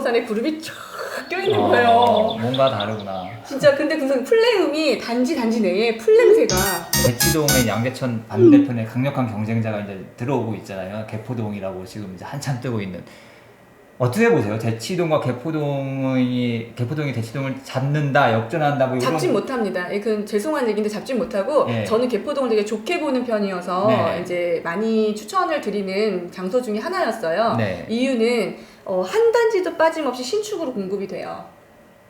대모산에 그룹이 쫙 껴있는 거예요. 뭔가 다르구나. 진짜 근데 그 플레이음이 단지 내에 풀 냄새가. 대치동의 양재천 반대편에 강력한 경쟁자가 이제 들어오고 있잖아요. 개포동이라고 지금 이제 한참 뜨고 있는. 어떻게 보세요? 대치동과 개포동이 대치동을 잡는다, 역전한다, 뭐 이런. 잡진 못합니다. 그 죄송한 얘기인데 잡진 못하고 네. 저는 개포동을 되게 좋게 보는 편이어서 네. 이제 많이 추천을 드리는 장소 중에 하나였어요. 네. 이유는 한 단지도 빠짐없이 신축으로 공급이 돼요.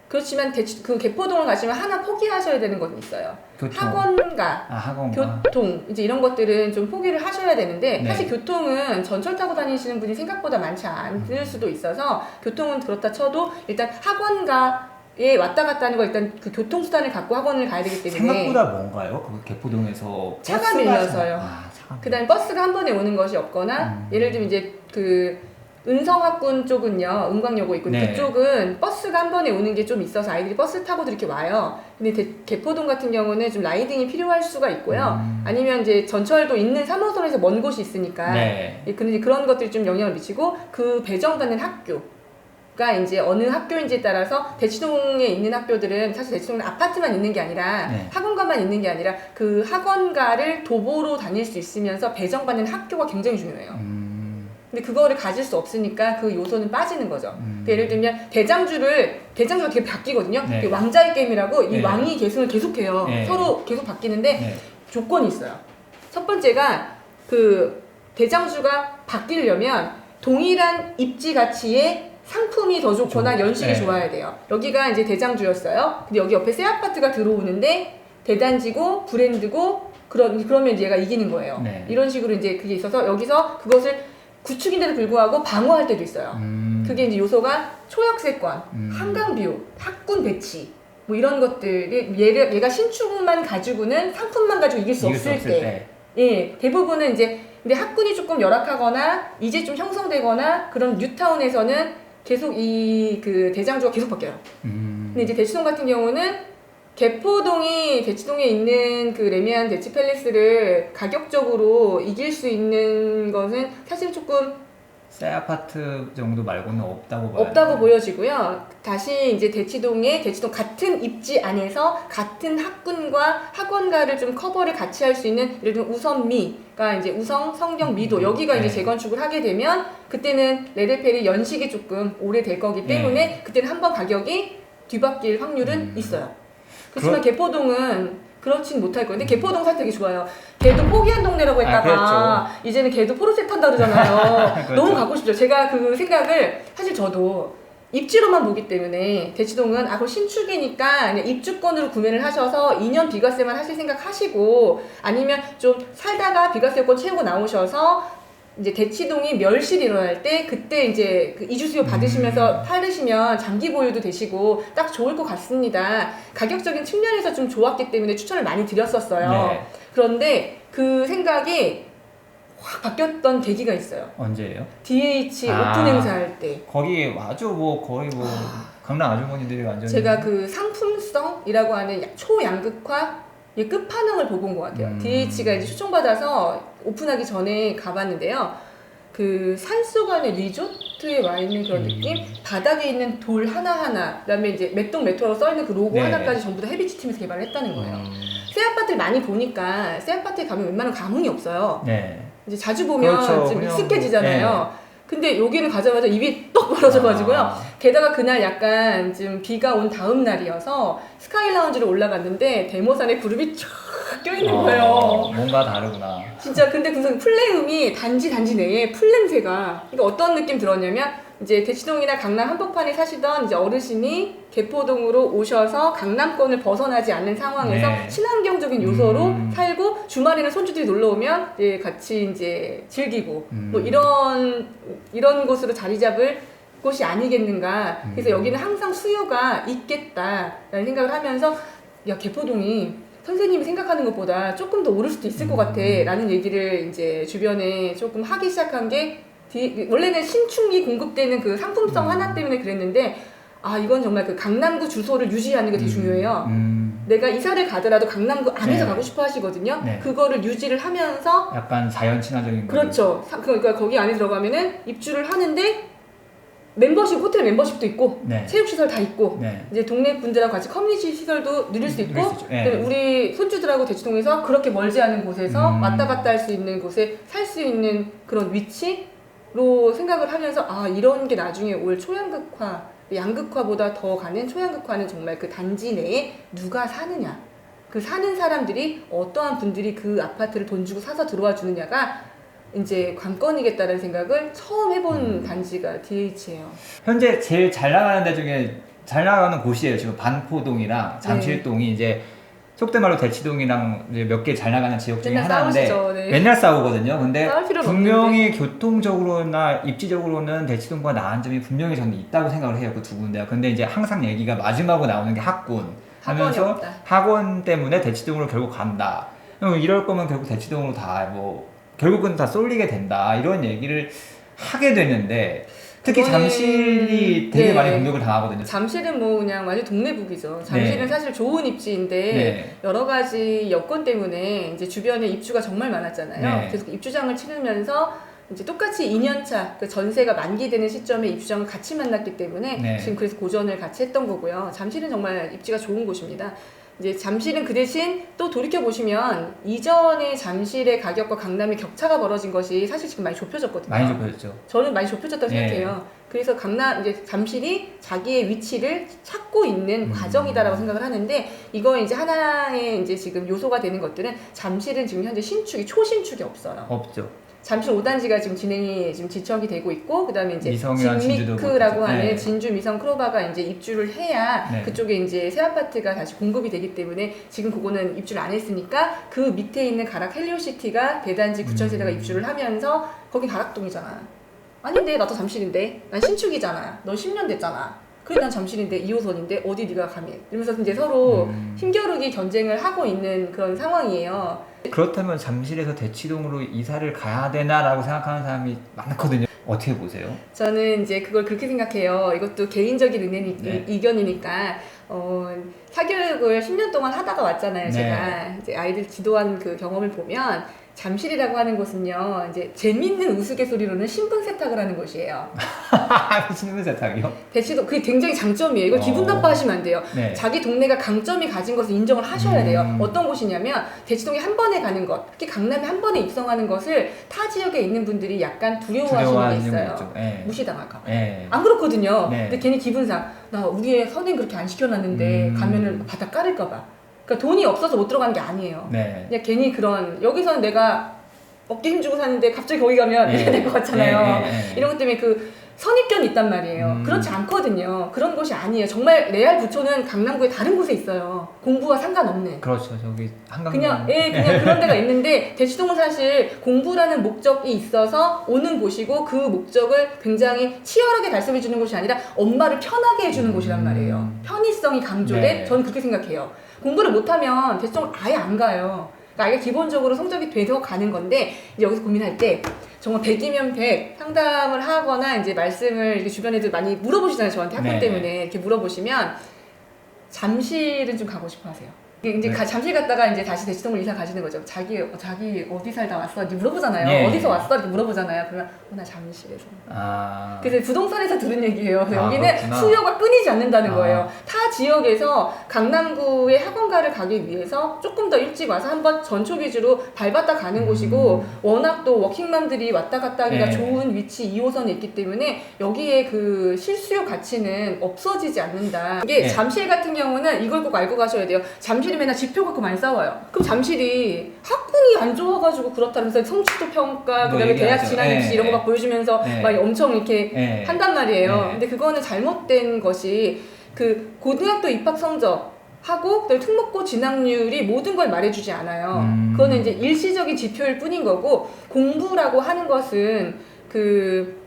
그렇지만 그 개포동을 가시면 하나 포기하셔야 되는 건 있어요. 교통. 학원가, 교통 이제 이런 것들은 좀 포기를 하셔야 되는데 네. 사실 교통은 전철 타고 다니시는 분이 생각보다 많지 않을 수도 있어서 교통은 그렇다 쳐도 일단 학원가에 왔다 갔다 하는 거 일단 그 교통수단을 갖고 학원을 가야 되기 때문에 생각보다 뭔가요? 그 개포동에서 차가 밀려서요. 차가 그다음에 버스가 한 번에 오는 것이 없거나 예를 들면 이제 그 은성학군 쪽은요, 은광여고 있고 네. 그쪽은 버스가 한 번에 오는 게 좀 있어서 아이들이 버스 타고도 이렇게 와요. 근데 개포동 같은 경우는 좀 라이딩이 필요할 수가 있고요. 아니면 이제 전철도 있는 3호선에서 먼 곳이 있으니까. 네. 근데 그런 것들이 좀 영향을 미치고 그 배정받는 학교가 이제 어느 학교인지에 따라서 대치동에 있는 학교들은 사실 대치동은 아파트만 있는 게 아니라 네. 학원가만 있는 게 아니라 그 학원가를 도보로 다닐 수 있으면서 배정받는 학교가 굉장히 중요해요. 근데 그거를 가질 수 없으니까 그 요소는 빠지는 거죠. 예를 들면 대장주가 되게 바뀌거든요. 네. 왕자의 게임이라고 이 네. 왕이 계승을 계속해요. 네. 서로 계속 바뀌는데 네. 조건이 있어요. 첫 번째가 그 대장주가 바뀌려면 동일한 입지 가치의 상품이 더 좋거나 연식이 네. 좋아야 돼요. 여기가 이제 대장주였어요. 근데 여기 옆에 새 아파트가 들어오는데 대단지고 브랜드고 그러면 얘가 이기는 거예요. 네. 이런 식으로 이제 그게 있어서 여기서 그것을 구축인데도 불구하고 방어할 때도 있어요. 그게 이제 요소가 초역세권, 한강 비율, 학군 배치 뭐 이런 것들이 얘가 신축만 가지고는 상품만 가지고 이길 수 없을 때. 예, 대부분은 이제 근데 학군이 조금 열악하거나 이제 좀 형성되거나 그런 뉴타운에서는 계속 이 그 대장주가 계속 바뀌어요. 근데 이제 대치동 같은 경우는 개포동이 대치동에 있는 그 레미안 대치팰리스를 가격적으로 이길 수 있는 것은 사실 조금 새 아파트 정도 말고는 없다고 봐요. 없다고 보여지고요. 다시 이제 대치동 같은 입지 안에서 같은 학군과 학원가를 좀 커버를 같이 할 수 있는 예를 들면 우선미가 이제 우성, 성경, 미도 여기가 이제 재건축을 하게 되면 그때는 레드펠이 연식이 조금 오래될 거기 때문에 그때는 한번 가격이 뒤바뀔 확률은 있어요. 그렇지만 개포동은 그렇진 못할 거예요. 근데 개포동 사실 되게 좋아요. 걔도 포기한 동네라고 했다가 이제는 걔도 포르쉐 탄다 그러잖아요. 그렇죠. 너무 가고 싶죠. 제가 그 생각을 사실 저도 입지로만 보기 때문에 대치동은 그거 신축이니까 그냥 입주권으로 구매를 하셔서 2년 비과세만 하실 생각 하시고 아니면 좀 살다가 비과세권 채우고 나오셔서 이제 대치동이 멸실이 일어날 때 그때 이제 그 이주 수요 받으시면서 팔으시면 장기 보유도 되시고 딱 좋을 것 같습니다. 가격적인 측면에서 좀 좋았기 때문에 추천을 많이 드렸었어요. 네. 그런데 그 생각이 확 바뀌었던 계기가 있어요. 언제예요? DH 오픈 행사할 때. 거기 아주 거의 강남 아주머니들이 완전히 제가 그 상품성이라고 하는 초양극화 이 끝판왕을 보고 온 것 같아요. DH가 이제 초청받아서 오픈하기 전에 가봤는데요. 그 산속안의 리조트에 와 있는 그런 느낌? 바닥에 있는 돌 하나하나, 그 다음에 이제 메똥메토라고 써있는 그 로고 하나까지 전부 다 헤비치 팀에서 개발을 했다는 거예요. 새 아파트를 많이 보니까 새 아파트에 가면 웬만하면 감흥이 없어요. 네. 이제 자주 보면 그렇죠. 좀 그냥 익숙해지잖아요. 근데 여기는 가자마자 입이 떡 벌어져가지고요. 게다가 그날 약간 좀 비가 온 다음 날이어서 스카이 라운지로 올라갔는데 대모산에 그룹이 쫙 껴있는 거예요. 뭔가 다르구나. 진짜 근데 그 플레이음이 단지 내에 풀 냄새가 그러니까 어떤 느낌 들었냐면 이제 대치동이나 강남 한복판에 사시던 이제 어르신이 개포동으로 오셔서 강남권을 벗어나지 않는 상황에서 친환경적인 요소로 살고 주말에는 손주들이 놀러 오면 이제 같이 이제 즐기고 뭐 이런 곳으로 자리 잡을 곳이 아니겠는가. 그래서 여기는 항상 수요가 있겠다라는 생각을 하면서 야 개포동이 선생님이 생각하는 것보다 조금 더 오를 수도 있을 것 같아 라는 얘기를 이제 주변에 조금 하기 시작한 게 원래는 신축이 공급되는 그 상품성 하나 때문에 그랬는데 아 이건 정말 그 강남구 주소를 유지하는 게 되게 중요해요. 내가 이사를 가더라도 강남구 안에서 가고 싶어 하시거든요. 그거를 유지를 하면서 약간 자연 친화적인 그렇죠. 그러니까 거기 안에 들어가면은 입주를 하는데 멤버십, 호텔 멤버십도 있고 네. 체육시설 다 있고 네. 이제 동네 분들하고 같이 커뮤니티 시설도 누릴 수 있고 누릴 수 있죠. 네. 그다음에 우리 손주들하고 대치동에서 그렇게 멀지 않은 곳에서 왔다 갔다 할 수 있는 곳에 살 수 있는 그런 위치로 생각을 하면서 아 이런 게 나중에 올 초양극화, 양극화보다 더 가는 초양극화는 정말 그 단지 내에 누가 사느냐, 그 사는 사람들이 어떠한 분들이 그 아파트를 돈 주고 사서 들어와 주느냐가 이제 관건이겠다는 생각을 처음 해본 단지가 DH예요. 현재 제일 잘 나가는 데 중에 잘 나가는 곳이에요. 지금 반포동이랑 잠실동이 이제 속된 말로 대치동이랑 몇 개 잘 나가는 지역 중에 맨날 하나인데 싸우시죠, 네. 맨날 싸우거든요. 근데 싸울 필요는 분명히 교통적으로나 입지적으로는 대치동과 나은 점이 분명히 저는 있다고 생각을 해요. 그 두 군데가. 근데 이제 항상 얘기가 마지막으로 나오는 게 학군 하면서 없다. 학원 때문에 대치동으로 결국 간다. 이럴 거면 결국 대치동으로 다 뭐 결국은 다 쏠리게 된다. 이런 얘기를 하게 되는데 특히 그거는- 잠실이 되게 네. 많이 공격을 당하거든요. 잠실은 뭐 그냥 완전 동네북이죠. 잠실은 네. 사실 좋은 입지인데 네. 여러 가지 여건 때문에 이제 주변에 입주가 정말 많았잖아요. 네. 그래서 입주장을 치르면서 이제 똑같이 2년차 그 전세가 만기되는 시점에 입주장을 같이 만났기 때문에 네. 지금 그래서 고전을 같이 했던 거고요. 잠실은 정말 입지가 좋은 곳입니다. 이제 잠실은 그 대신 또 돌이켜 보시면 이전에 잠실의 가격과 강남의 격차가 벌어진 것이 사실 지금 많이 좁혀졌거든요. 많이 좁혀졌죠. 저는 많이 좁혀졌다고 네. 생각해요. 그래서 강남 이제 잠실이 자기의 위치를 찾고 있는 과정이다라고 생각을 하는데 이거 이제 하나의 이제 지금 요소가 되는 것들은 잠실은 지금 현재 신축이 초신축이 없어요. 없죠. 잠실 5단지가 지금 진행이 지금 지척이 되고 있고 그다음에 이제 미성이랑 진주도 진미크라고 그렇죠. 하는 네. 진주 미성 크로바가 이제 입주를 해야 네. 그쪽에 이제 새 아파트가 다시 공급이 되기 때문에 지금 그거는 입주를 안 했으니까 그 밑에 있는 가락 헬리오시티가 대단지 9,000세대가 입주를 하면서 거기 가락동이잖아. 아닌데 나도 잠실인데 난 신축이잖아. 너 10년 됐잖아. 그래 난 잠실인데 2호선인데 어디 네가 감히 이러면서 이제 서로 힘겨루기 전쟁을 하고 있는 그런 상황이에요. 그렇다면 잠실에서 대치동으로 이사를 가야 되나라고 생각하는 사람이 많거든요. 어떻게 보세요? 저는 이제 그걸 그렇게 생각해요. 이것도 개인적인 네. 의견이니까 사교육을 10년 동안 하다가 왔잖아요. 네. 제가 이제 아이들 지도한 그 경험을 보면 잠실이라고 하는 곳은요. 이제 재밌는 우스갯소리로는 신분 세탁을 하는 곳이에요. 신문 세탁이요? 대치도 그게 굉장히 장점이에요. 이거 기분 나빠하시면 안 돼요. 네. 자기 동네가 강점이 가진 것을 인정을 하셔야 돼요. 어떤 곳이냐면 대치동에 한 번에 가는 것, 특히 강남에 한 번에 입성하는 것을 타 지역에 있는 분들이 약간 두려워하시는 게 있어요. 거죠. 네. 무시당할까 봐. 네. 안 그렇거든요. 네. 근데 괜히 기분상 나 우리 애 선행 그렇게 안 시켜놨는데 가면은 바닥 깔을까 봐. 그러니까 돈이 없어서 못 들어간 게 아니에요. 네. 그냥 괜히 그런 여기서는 내가 어깨 힘주고 사는데 갑자기 거기 가면 네. 이래야 될 것 같잖아요. 네. 이런 것 때문에 그 선입견이 있단 말이에요. 그렇지 않거든요. 그런 곳이 아니에요. 정말 레알 부촌은 강남구에 다른 곳에 있어요. 공부와 상관없는. 그렇죠. 저기 한강 그냥 그런 데가 있는데 대치동은 사실 공부라는 목적이 있어서 오는 곳이고 그 목적을 굉장히 치열하게 달성해 주는 곳이 아니라 엄마를 편하게 해주는 곳이란 말이에요. 편의성이 강조된 네. 저는 그렇게 생각해요. 공부를 못하면 대치동을 아예 안 가요. 그러니까 아이가 기본적으로 성적이 돼서 가는 건데 이제 여기서 고민할 때 정말 100이면 100 상담을 하거나 이제 말씀을 이렇게 주변 애들 많이 물어보시잖아요. 저한테 학교 네. 때문에 이렇게 물어보시면 잠실은 좀 가고 싶어 하세요. 이제 네. 잠실 갔다가 이제 다시 대치동을 이사 가시는 거죠. 자기 어디 살다 왔어? 이렇게 물어보잖아요. 네. 어디서 왔어? 이렇게 물어보잖아요. 그러면 나 잠실에서. 아. 그래서 부동산에서 들은 얘기예요. 아, 여기는 그렇구나. 수요가 끊이지 않는다는 아. 거예요. 타 지역에서 강남구의 학원가를 가기 위해서 조금 더 일찍 와서 한번 전초 위주로 밟았다 가는 곳이고 워낙 또 워킹맘들이 왔다 갔다 하기가 네. 좋은 위치 2호선에 있기 때문에 여기에 그 실수요 가치는 없어지지 않는다. 이게 네. 잠실 같은 경우는 이걸 꼭 알고 가셔야 돼요. 잠실이 맨날 지표 갖고 많이 싸워요. 그럼 잠실이 학군이 안 좋아가지고 그렇다면서 성취도 평가, 뭐 그다음에 대학 얘기하죠. 진학 네. 입시 이런 거 막 보여주면서 네. 막 엄청 이렇게 네. 한단 말이에요. 네. 근데 그거는 잘못된 것이 그 고등학교 입학 성적 하고 그다음에 특목고 진학률이 모든 걸 말해주지 않아요. 그거는 이제 일시적인 지표일 뿐인 거고 공부라고 하는 것은 그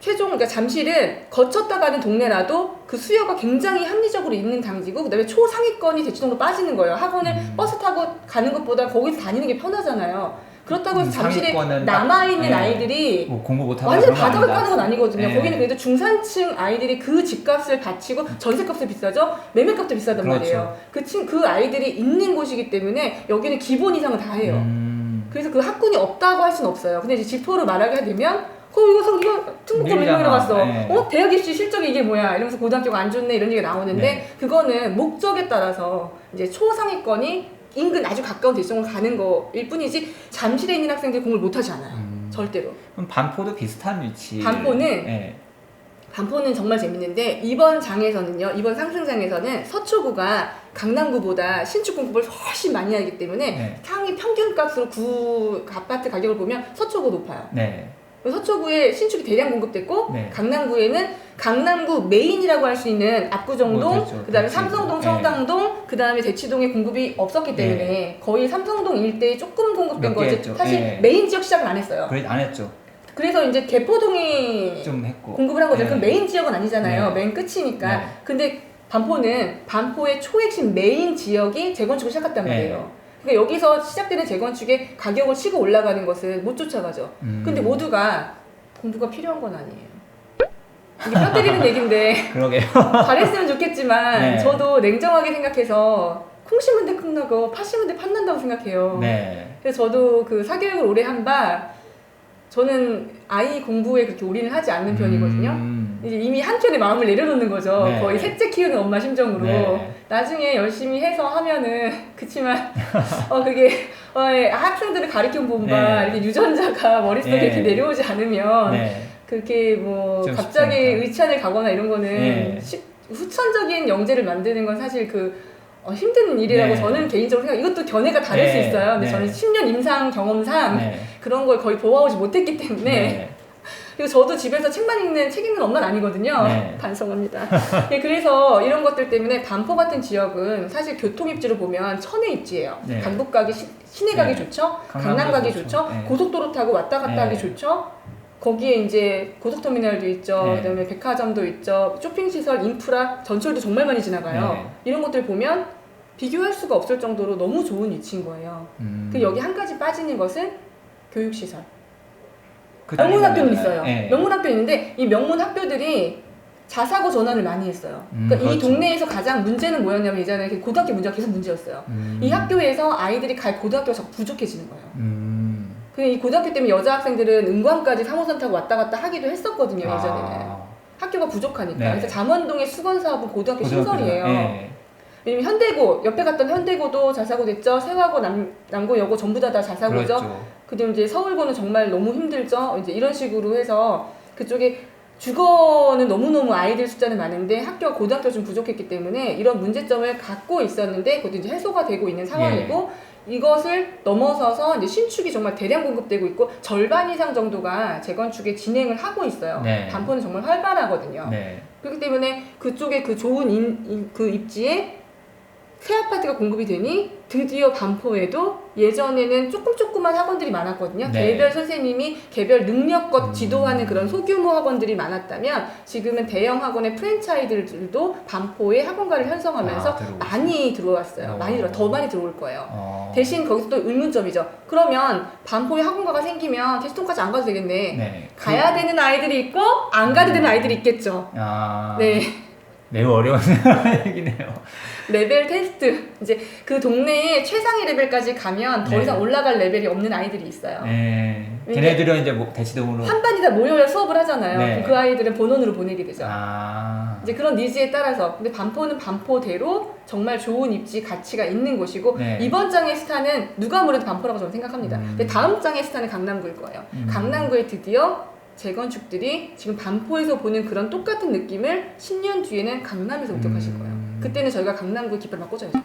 최종 그러니까 잠실은 거쳤다 가는 동네라도 그 수요가 굉장히 합리적으로 있는 단지고 그다음에 초상위권이 대치동으로 빠지는 거예요. 학원을 버스 타고 가는 것보다 거기서 다니는 게 편하잖아요. 그렇다고 해서 잠실에 상위권은 남아있는 네. 아이들이 뭐 공부 못하고 완전 그런 거 바닥을 아니다. 까는 건 아니거든요. 네. 거기는 그래도 중산층 아이들이 그 집값을 바치고 전세값도 비싸죠. 매매값도 비싸단 그렇죠. 말이에요. 그 아이들이 있는 곳이기 때문에 여기는 기본 이상은 다 해요. 그래서 그 학군이 없다고 할 수는 없어요. 근데 이제 지표로 말하게 되면 이거 특목고 몇 명이나 갔어. 네. 대학 입시 실적이 이게 뭐야? 이러면서 고등학교가 안 좋네 이런 얘기가 나오는데 네. 그거는 목적에 따라서 이제 초상위권이 인근 아주 가까운 대치동을 가는 거일 뿐이지 잠실에 있는 학생들이 공부를 못 하지 않아요. 절대로. 그럼 반포도 비슷한 위치. 반포는 네. 반포는 정말 재밌는데 이번 상승장에서는 서초구가 강남구보다 신축 공급을 훨씬 많이 하기 때문에 네. 상위 평균값으로 구 아파트 가격을 보면 서초구 높아요. 네. 서초구에 신축이 대량 공급됐고 네. 강남구에는 강남구 메인이라고 할 수 있는 압구정동, 그렇죠. 그다음에 그렇지. 삼성동, 네. 청담동, 그다음에 대치동에 공급이 없었기 때문에 거의 삼성동 일대에 조금 공급된 몇 개 거지 했죠. 사실 네. 메인 지역 시작을 안 했어요. 그래 안 했죠. 그래서 이제 개포동이 좀 했고. 공급을 한 거죠. 네. 그럼 메인 지역은 아니잖아요. 네. 맨 끝이니까. 네. 근데 반포의 초핵심 메인 지역이 재건축을 시작했단 네. 말이에요. 그러니까 여기서 시작되는 재건축의 가격을 치고 올라가는 것을 못 쫓아가죠. 근데 모두가 공부가 필요한 건 아니에요. 이게 뼈 때리는 얘기인데 그러게요. 잘했으면 좋겠지만 네. 저도 냉정하게 생각해서 콩 심은 데 콩 나고 팥 심은 데 팥 난다고 생각해요. 네. 그래서 저도 그 사교육을 오래 한 바 저는 아이 공부에 그렇게 올인을 하지 않는 편이거든요. 이제 이미 한켠에 마음을 내려놓는 거죠. 네. 거의 셋째 키우는 엄마 심정으로. 네. 나중에 열심히 해서 하면은 그치만 그게 학생들을 가르쳐 본 바 네. 이렇게 유전자가 머릿속에 네. 이렇게 내려오지 않으면 네. 그렇게 뭐 좀 갑자기 쉽지 않다. 의찬을 가거나 이런 거는 네. 후천적인 영재를 만드는 건 사실 힘든 일이라고 네. 저는 개인적으로 생각. 이것도 견해가 다를 수 네. 있어요. 근데 네. 저는 10년 임상 경험상 네. 그런 걸 거의 보아오지 못했기 때문에 네. 그리고 저도 집에서 책 읽는 엄마는 아니거든요. 네. 반성합니다. 예, 그래서 이런 것들 때문에 반포 같은 지역은 사실 교통 입지로 보면 천혜 입지예요. 네. 강북 가기 시내 가기 네. 좋죠. 강남도 강남 가기 좋죠. 좋죠. 네. 고속도로 타고 왔다 갔다 네. 하기 좋죠. 거기에 이제 고속터미널도 있죠. 네. 그다음에 백화점도 있죠. 쇼핑시설, 인프라, 전철도 정말 많이 지나가요. 네. 이런 것들 보면 비교할 수가 없을 정도로 너무 좋은 위치인 거예요. 그 여기 한 가지 빠지는 것은 교육시설. 명문학교는 있어요. 네. 명문학교 있는데 이 명문학교들이 자사고 전환을 많이 했어요. 그러니까 이 그렇죠. 동네에서 가장 문제는 뭐였냐면 예전에 고등학교 문제가 계속 문제였어요. 이 학교에서 아이들이 갈 고등학교가 자꾸 부족해지는 거예요. 근데 이 고등학교 때문에 여자 학생들은 은광까지 3호선 타고 왔다 갔다 하기도 했었거든요. 예전에는. 학교가 부족하니까. 네. 그래서 잠원동의 수건사업은 고등학교 신설이에요. 네. 왜냐면 현대고, 옆에 갔던 현대고도 자사고 됐죠. 세화고, 남고여고 전부 다 자사고죠. 그렇죠. 그다음 이제 서울고는 정말 너무 힘들죠. 이제 이런 식으로 해서 그쪽에 주거는 너무너무 아이들 숫자는 많은데 학교가 고등학교 좀 부족했기 때문에 이런 문제점을 갖고 있었는데 그것도 이제 해소가 되고 있는 상황이고 이것을 넘어서서 이제 신축이 정말 대량 공급되고 있고 절반 이상 정도가 재건축에 진행을 하고 있어요. 네. 반포는 정말 활발하거든요. 네. 그렇기 때문에 그쪽에 그 좋은 그 입지에 새 아파트가 공급이 되니 드디어 반포에도 예전에는 조그만 학원들이 많았거든요. 네. 개별 선생님이 개별 능력껏 지도하는 그런 소규모 학원들이 많았다면 지금은 대형 학원의 프랜차이즈들도 반포에 학원가를 형성하면서 들어오고 많이 들어왔어요. 더 많이 들어올 거예요. 대신 거기서 또 의문점이죠. 그러면 반포에 학원가가 생기면 대치동까지 안 가도 되겠네. 네. 가야 되는 아이들이 있고 안 가도 되는 아이들이 있겠죠. 네. 매우 어려운 얘기네요. 레벨 테스트. 이제 그 동네에 최상위 레벨까지 가면 더 이상 올라갈 레벨이 없는 아이들이 있어요. 네. 걔네들은 이제 대치동으로 한 반이 다 모여야 수업을 하잖아요. 네. 그럼 그 아이들은 본원으로 보내게 되죠. 아. 이제 그런 니즈에 따라서. 근데 반포는 반포대로 정말 좋은 입지 가치가 있는 곳이고 네. 이번 장의 스타는 누가 뭐래도 반포라고 저는 생각합니다. 근데 다음 장의 스타는 강남구일 거예요. 강남구에 드디어 재건축들이 지금 반포에서 보는 그런 똑같은 느낌을 10년 뒤에는 강남에서 목격하실 거예요. 그때는 저희가 강남구에 깃발 막 꽂아야죠.